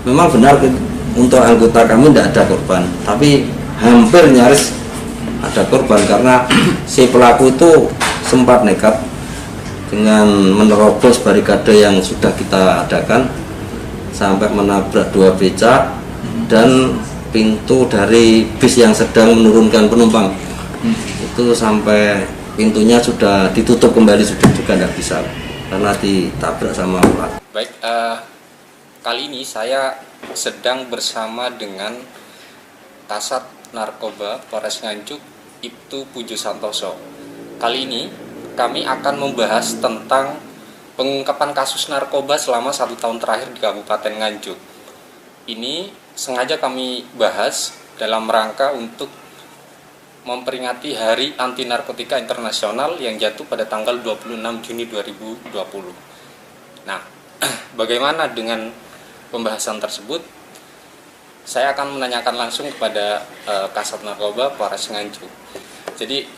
memang benar untuk anggota kami tidak ada korban, tapi hampir nyaris ada korban karena si pelaku itu sempat nekat dengan menerobos barikade yang sudah kita adakan sampai menabrak 2 becak dan pintu dari bis yang sedang menurunkan penumpang itu sampai pintunya sudah ditutup kembali, sudah juga tidak bisa karena ditabrak sama pelaku. Baik, kali ini saya sedang bersama dengan Kasat Narkoba Polres Nganjuk, Ibtu Pujo Santoso. Kali ini kami akan membahas tentang pengungkapan kasus narkoba selama 1 tahun terakhir di Kabupaten Nganjuk. Ini sengaja kami bahas dalam rangka untuk memperingati Hari Anti Narkotika Internasional yang jatuh pada tanggal 26 Juni 2020. Nah, bagaimana dengan pembahasan tersebut? Saya akan menanyakan langsung kepada Kasat Narkoba Polres Nganjuk. Jadi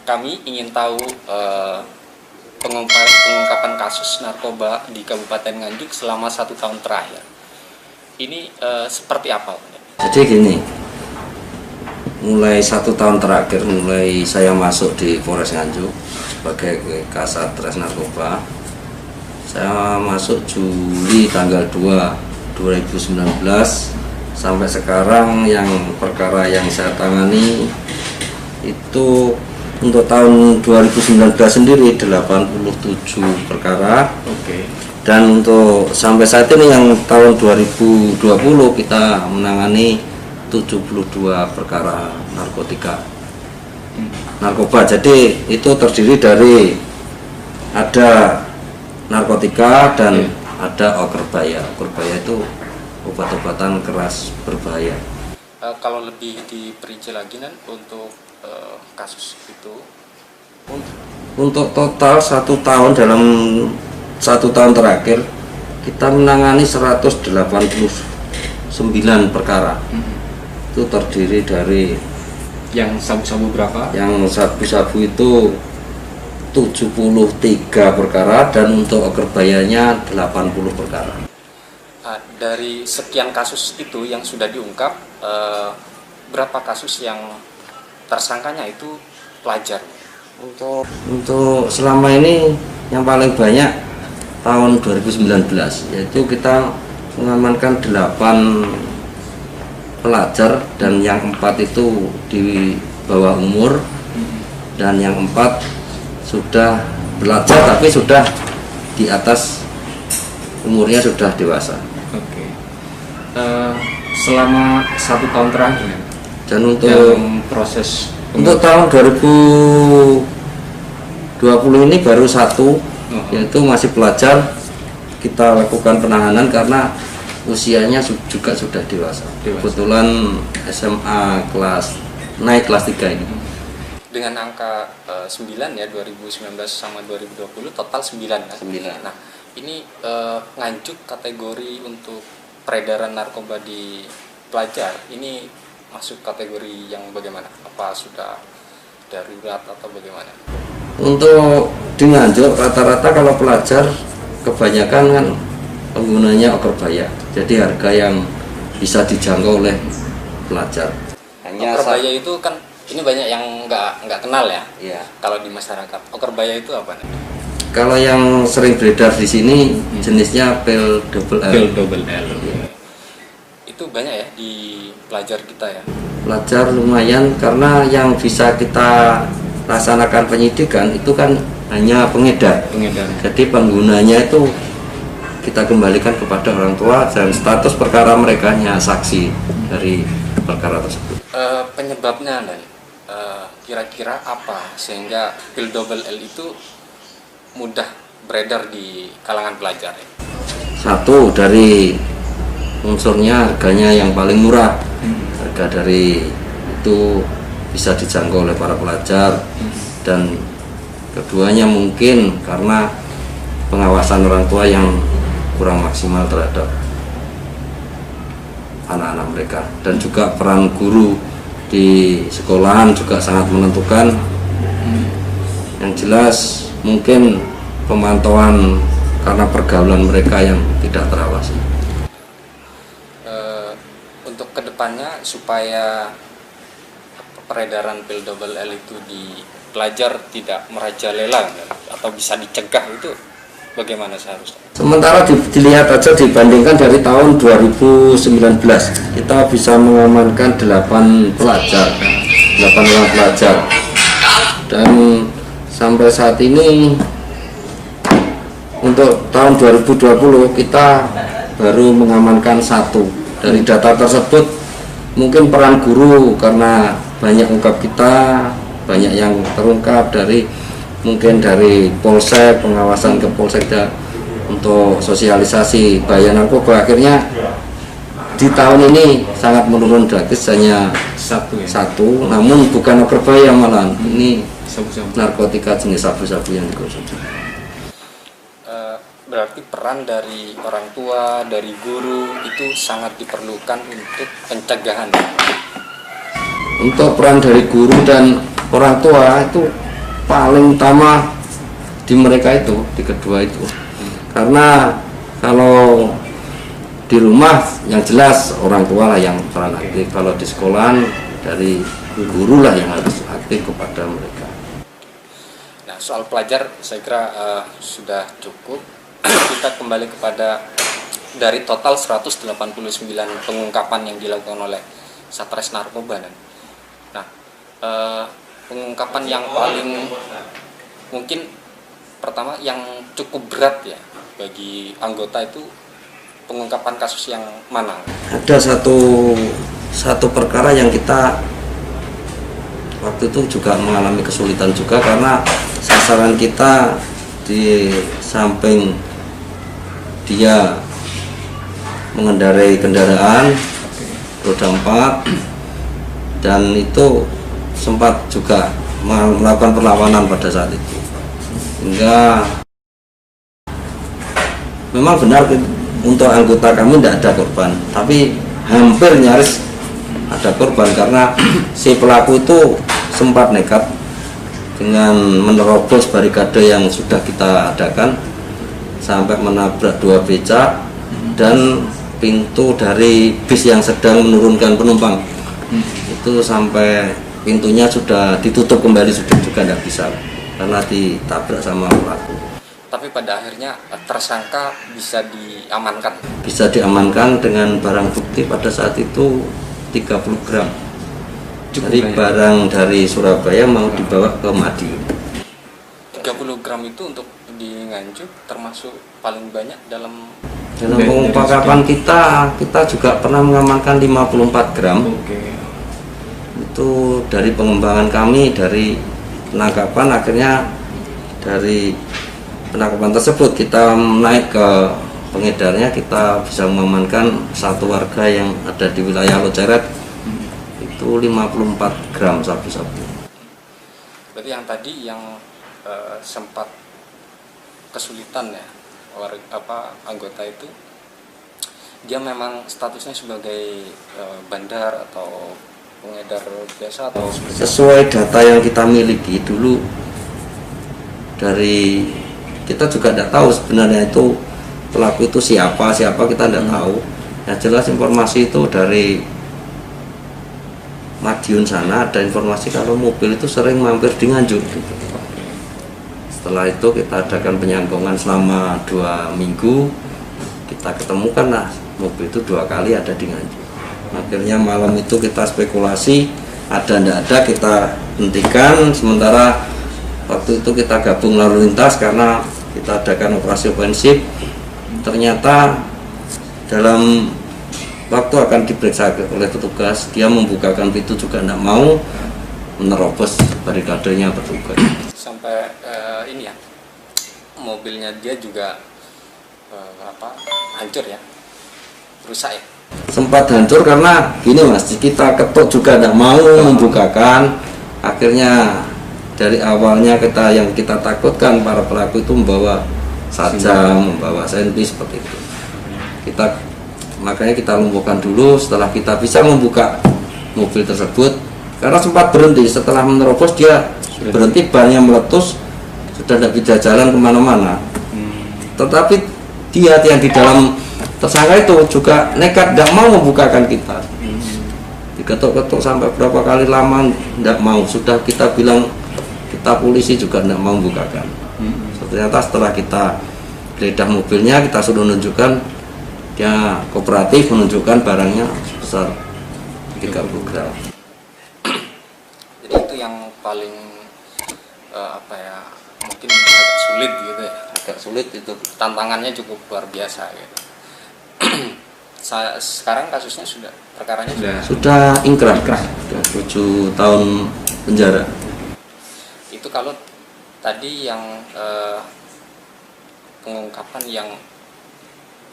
kami ingin tahu pengungkapan kasus narkoba di Kabupaten Nganjuk selama 1 tahun terakhir. Ini seperti apa? Jadi gini, mulai 1 tahun terakhir, mulai saya masuk di Polres Nganjuk sebagai Kasat Res Narkoba, saya masuk Juli tanggal 2 2019 sampai sekarang. Yang perkara yang saya tangani itu untuk tahun 2019 sendiri 87 perkara. Oke. Dan untuk sampai saat ini yang tahun 2020 kita menangani 72 perkara narkoba. Jadi itu terdiri dari ada narkotika dan ada okerbaya. Okerbaya itu obat-obatan keras berbahaya. Kalau lebih diperinci lagi Nan, untuk kasus itu, untuk total 1 tahun, dalam 1 tahun terakhir kita menangani 189 perkara. Itu terdiri dari yang sabu-sabu berapa? Yang sabu-sabu itu 73 perkara dan untuk okerbayanya 80 perkara. Dari sekian kasus itu yang sudah diungkap, berapa kasus yang tersangkanya itu pelajar? Untuk selama ini yang paling banyak tahun 2019, yaitu kita mengamankan 8 pelajar dan yang 4 itu di bawah umur dan yang 4 sudah belajar tapi sudah di atas umurnya, sudah dewasa. Oke. Selama 1 tahun terakhir dan untuk proses untuk tahun 2020 ini baru 1, yaitu masih pelajar, kita lakukan penahanan karena usianya juga sudah dewasa. Kebetulan SMA naik kelas 3 ini. Dengan angka 9 ya, 2019 sama 2020 total 9 kan? 9. Nah, ini Nganjuk kategori untuk peredaran narkoba di pelajar ini masuk kategori yang bagaimana? Apa sudah darurat atau bagaimana? Untuk di Nganjuk rata-rata kalau pelajar kebanyakan kan penggunanya okerbaya. Jadi harga yang bisa dijangkau oleh pelajar. Okerbaya itu kan ini banyak yang nggak kenal ya. Iya. Kalau di masyarakat, okerbaya itu apa? Kalau yang sering beredar di sini jenisnya pil double L. Pil double L. Ya. Itu banyak ya di pelajar kita ya. Pelajar lumayan karena yang bisa kita laksanakan penyidikan itu kan hanya pengedar. Jadi penggunanya itu kita kembalikan kepada orang tua dan status perkara mereka hanya saksi dari perkara tersebut. Penyebabnya dan kira-kira apa sehingga pil double L itu mudah beredar di kalangan pelajar? Satu, dari unsurnya harganya yang paling murah. Harga dari itu bisa dijangkau oleh para pelajar. Dan keduanya mungkin karena pengawasan orang tua yang kurang maksimal terhadap anak-anak mereka, dan juga peran guru di sekolahan juga sangat menentukan. Yang jelas mungkin pemantauan karena pergaulan mereka yang tidak terawasi. kedepannya supaya peredaran pil double L itu di pelajar tidak merajalela atau bisa dicegah, itu bagaimana seharusnya? Sementara dilihat aja, dibandingkan dari tahun 2019 kita bisa mengamankan 8 orang pelajar, dan sampai saat ini untuk tahun 2020 kita baru mengamankan 1. Dari data tersebut mungkin peran guru, karena banyak ungkap kita, banyak yang terungkap mungkin dari polsek, pengawasan ke polsek untuk sosialisasi bahaya narkoba, akhirnya di tahun ini sangat menurun drastis, hanya satu, namun bukan berbahaya, malah ini narkotika jenis sabu-sabu yang dikonsumsi. Berarti peran dari orang tua, dari guru itu sangat diperlukan untuk pencegahan. Untuk peran dari guru dan orang tua itu paling utama di mereka itu, di kedua itu. Karena kalau di rumah yang jelas orang tua lah yang peran aktif, kalau di sekolahan dari guru lah yang harus aktif kepada mereka. Nah, soal pelajar saya kira sudah cukup. Kita kembali kepada dari total 189 pengungkapan yang dilakukan oleh Satres Narkoba. Nah, pengungkapan yang paling mungkin pertama yang cukup berat ya bagi anggota itu pengungkapan kasus yang mana? Ada satu perkara yang kita waktu itu juga mengalami kesulitan juga, karena sasaran kita di samping dia mengendarai kendaraan roda 4, dan itu sempat juga melakukan perlawanan pada saat itu, hingga memang benar untuk anggota kami tidak ada korban, tapi hampir nyaris ada korban karena si pelaku itu sempat nekat dengan menerobos barikade yang sudah kita adakan sampai menabrak 2 becak dan pintu dari bis yang sedang menurunkan penumpang. Itu sampai pintunya sudah ditutup kembali, sudah juga tidak bisa karena ditabrak sama pelaku. Tapi pada akhirnya tersangka bisa diamankan. Bisa diamankan dengan barang bukti pada saat itu 30 gram. Dari barang dari Surabaya mau dibawa ke Madiun. 30 gram itu untuk di Nganjuk termasuk paling banyak dalam pengungkapan kita juga pernah mengamankan 54 gram. Itu dari pengembangan kami, dari penangkapan, akhirnya dari penangkapan tersebut kita naik ke pengedarnya, kita bisa mengamankan 1 warga yang ada di wilayah Loceret itu 54 gram sabu-sabu. Berarti yang tadi yang sempat kesulitan ya anggota itu, dia memang statusnya sebagai bandar atau pengedar biasa atau sesuai data yang kita miliki dulu, dari kita juga tidak tahu sebenarnya itu pelaku itu siapa kita tidak tahu. Yang jelas informasi itu dari Madiun sana ada informasi kalau mobil itu sering mampir di Nganjuk gitu. Setelah itu kita adakan penyangkongan selama 2 minggu, kita ketemukan lah mobil itu 2 kali ada di Nganjuk. Akhirnya malam itu kita spekulasi ada tidak ada, kita hentikan sementara. Waktu itu kita gabung lalu lintas karena kita adakan operasi ofensif. Ternyata dalam waktu akan diperiksa oleh petugas, dia membukakan pintu juga tidak mau, menerobos barikadenya petugas. Sampai ini ya, mobilnya dia juga hancur ya, rusak ya. Sempat hancur karena gini mas, kita ketuk juga tidak mau membukakan. Akhirnya dari awalnya yang kita takutkan para pelaku itu membawa sajam, membawa senpi seperti itu. Makanya kita lumpuhkan dulu. Setelah kita bisa membuka mobil tersebut, karena sempat berhenti setelah menerobos, dia berhenti, bannya meletus, sudah tidak bisa jalan kemana-mana. Tetapi dia yang di dalam tersangka itu juga nekat, tidak mau membukakan kita. diketok-ketok sampai berapa kali lama tidak mau, sudah kita bilang kita polisi juga tidak mau bukakan. Ternyata setelah kita geledah mobilnya, kita sudah menunjukkan, dia kooperatif menunjukkan barangnya sebesar 30 gram. Jadi itu yang paling mungkin agak sulit gitu ya. Agak sulit itu. Tantangannya cukup luar biasa gitu. Sekarang kasusnya perkaranya sudah ingkrah. Sudah 7 tahun penjara. Itu kalau tadi yang pengungkapan yang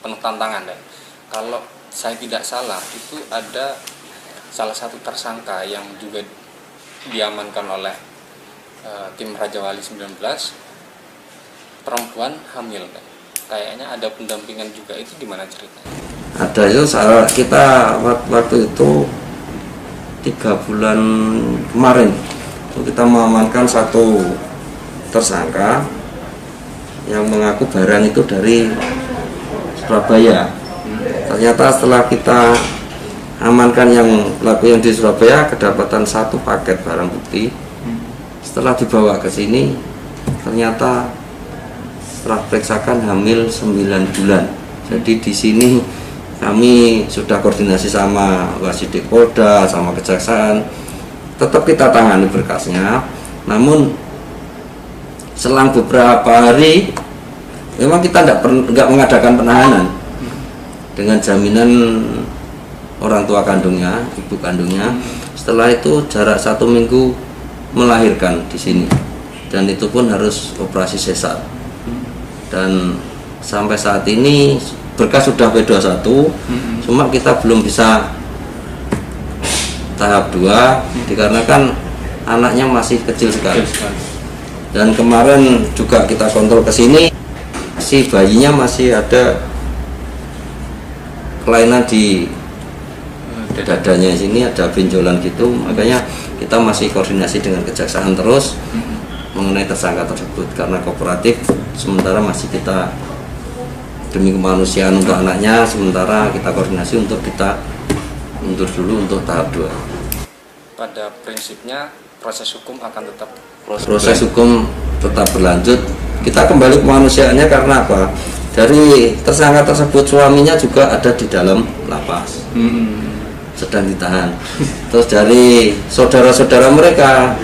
penuh tantangan deh. Kalau saya tidak salah, itu ada salah satu tersangka yang juga diamankan oleh tim Raja Wali 19, perempuan hamil deh. Kayaknya ada pendampingan juga, itu gimana ceritanya? Ada itu, kita waktu itu 3 bulan kemarin kita mengamankan satu tersangka yang mengaku barang itu dari Surabaya. Ternyata setelah kita amankan yang pelaku yang di Surabaya, kedapatan satu paket barang bukti. Setelah dibawa ke sini, ternyata setelah periksakan hamil 9 bulan. Jadi di sini kami sudah koordinasi sama Wasidik Polda, sama Kejaksaan. Tetap kita tangani berkasnya. Namun selang beberapa hari, memang kita nggak mengadakan penahanan dengan jaminan orang tua kandungnya, ibu kandungnya. Setelah itu jarak 1 minggu melahirkan di sini, dan itu pun harus operasi sesar. Dan sampai saat ini berkas sudah P21, cuma kita belum bisa tahap 2 dikarenakan anaknya masih kecil sekali. Dan kemarin juga kita kontrol ke sini, si bayinya masih ada kelainan di dadanya, sini ada benjolan gitu. Makanya kita masih koordinasi dengan Kejaksaan terus mengenai tersangka tersebut, karena kooperatif. Sementara masih kita demi kemanusiaan untuk anaknya, sementara kita koordinasi untuk kita mundur dulu untuk tahap 2. Pada prinsipnya proses hukum akan tetap berlanjut. Kita kembali kemanusiaannya, karena apa? Dari tersangka tersebut suaminya juga ada di dalam lapas, sedang ditahan. Terus dari saudara-saudara mereka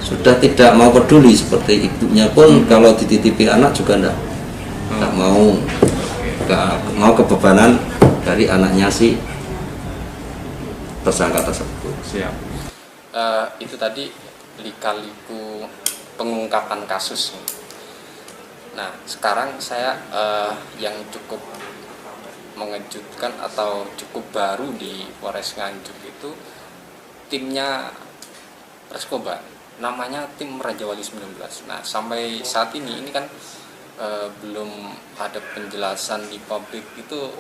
sudah tidak mau peduli, seperti ibunya pun kalau dititipi anak juga nggak mau kebebanan dari anaknya si tersangka tersebut. Siap. Itu tadi lika-liku pengungkapan kasus. Nah, sekarang saya yang cukup mengejutkan atau cukup baru di Polres Nganjuk itu timnya Reskoba, namanya tim Raja Wali 19. Nah, sampai saat ini kan belum ada penjelasan di publik, itu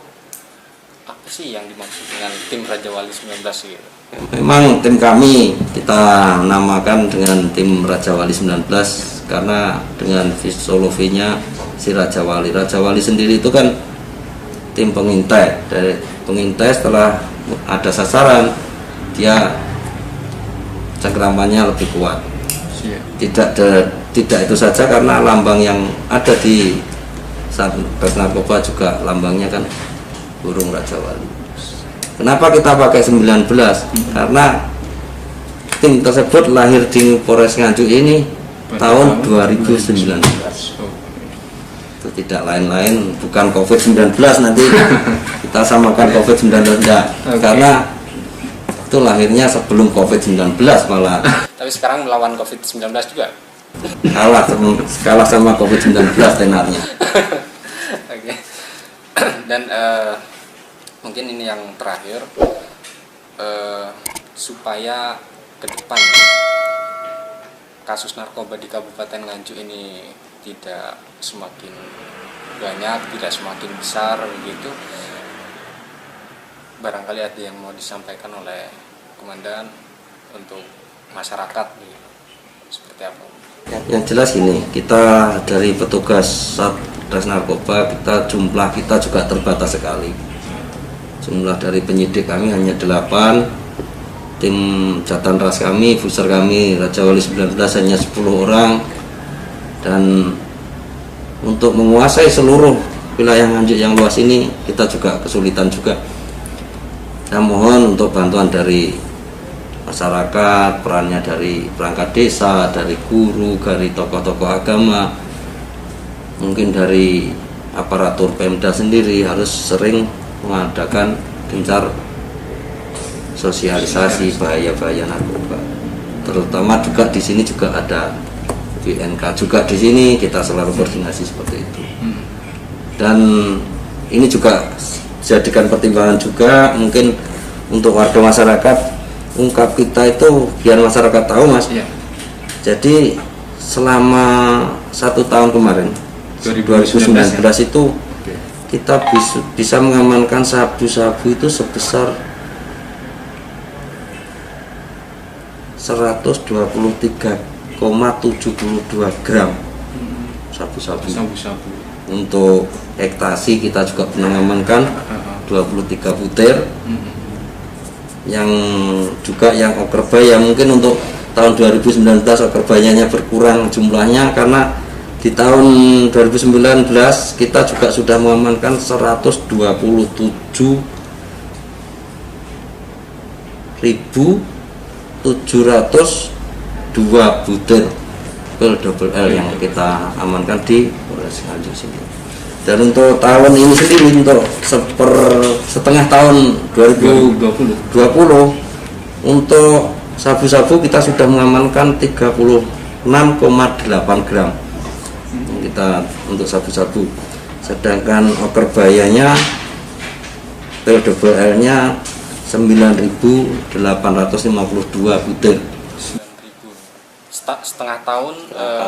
apa sih yang dimaksud dengan tim Raja Wali 19 gitu? Memang tim kami kita namakan dengan tim Raja Wali 19 karena dengan filosofinya si Raja Wali. Raja Wali sendiri itu kan tim pengintai. Dari pengintai, setelah ada sasaran, dia cengkeramannya lebih kuat. Tidak itu saja, karena lambang yang ada di Satgas Narkoba juga lambangnya kan burung Raja Wali. Kenapa kita pakai 19? Karena tim tersebut lahir di Polres Nganjuk ini tahun 2019. Itu tidak lain-lain, bukan COVID-19 nanti kita samakan COVID-19 enggak. Karena itu lahirnya sebelum COVID-19 malah. Tapi sekarang melawan COVID-19 juga? Kalah sama COVID-19 tenarnya. Oke. Dan mungkin ini yang terakhir, supaya ke depan kasus narkoba di Kabupaten Nganjuk ini tidak semakin banyak, tidak semakin besar begitu, barangkali ada yang mau disampaikan oleh Komandan untuk masyarakat gitu. Seperti apa? Yang jelas ini, kita dari petugas Satgas Narkoba, jumlah kita juga terbatas sekali. Jumlah dari penyidik kami hanya 8, tim Jatan Ras kami, Fuser kami Raja Wali 19 hanya 10 orang, dan untuk menguasai seluruh wilayah Nganjuk yang luas ini kita juga kesulitan juga. Saya mohon untuk bantuan dari masyarakat, perannya dari perangkat desa, dari guru, dari tokoh-tokoh agama, mungkin dari aparatur Pemda sendiri harus sering mengadakan gencar sosialisasi bahaya-bahaya narkoba. Terutama juga di sini juga ada BNK juga di sini, kita selalu koordinasi seperti itu. Dan ini juga jadikan pertimbangan juga mungkin untuk warga masyarakat, ungkap kita itu biar masyarakat tahu, Mas. Ya. Jadi selama 1 tahun kemarin 2019 itu kita bisa mengamankan sabu-sabu itu sebesar 123,72 gram sabu-sabu. Untuk ekstasi kita juga mengamankan 23 butir. Yang juga yang okerbaya mungkin untuk tahun 2019 okerbayanya berkurang jumlahnya, karena di tahun 2019 kita juga sudah mengamankan 127.702 butir pil double L yang kita amankan di Polres Nganjuk sini. Dan untuk tahun ini sendiri, untuk setengah tahun 2020 untuk sabu-sabu kita sudah mengamankan 36,8 gram kita untuk sabu-sabu, sedangkan okerbayanya pil double L nya 9.852 butir. 9.000 setengah tahun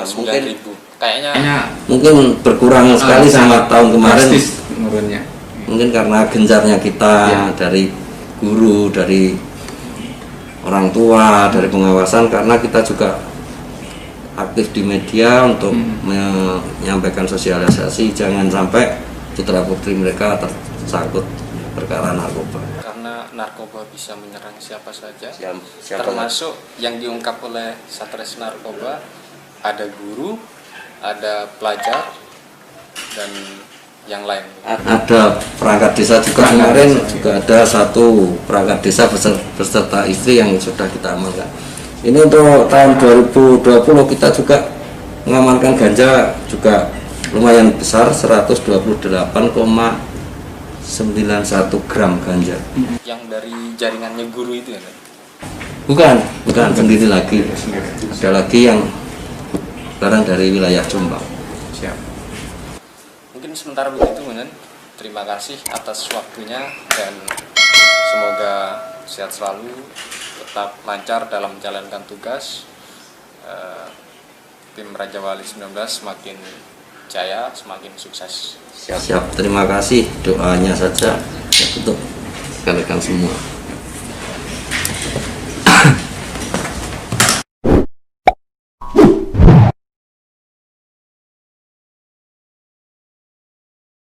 9.000 kayaknya mungkin berkurang sekali sama tahun kemarin. Menurunnya Mungkin karena gencarnya kita dari guru, dari orang tua, dari pengawasan, karena kita juga aktif di media untuk menyampaikan sosialisasi jangan sampai putra putri mereka tersangkut perkara narkoba. karena narkoba bisa menyerang siapa saja, Siapa termasuk yang diungkap oleh Satres Narkoba, ada guru, ada pelajar, dan yang lain. Ada perangkat desa juga kemarin, juga ada satu perangkat desa beserta istri yang sudah kita amankan. Ini untuk tahun 2020 kita juga mengamankan ganja juga lumayan besar, 128,91 gram ganja. Yang dari jaringannya guru itu ya? Bukan sendiri lagi. Ada lagi yang barang dari wilayah Jombang. siap. Mungkin sementara begitu, Bunen. Terima kasih atas waktunya dan semoga sehat selalu, tetap lancar dalam menjalankan tugas. Tim Raja Wali 19 semakin jaya, semakin sukses. Siap. Terima kasih, doanya saja untuk rekan-rekan semua.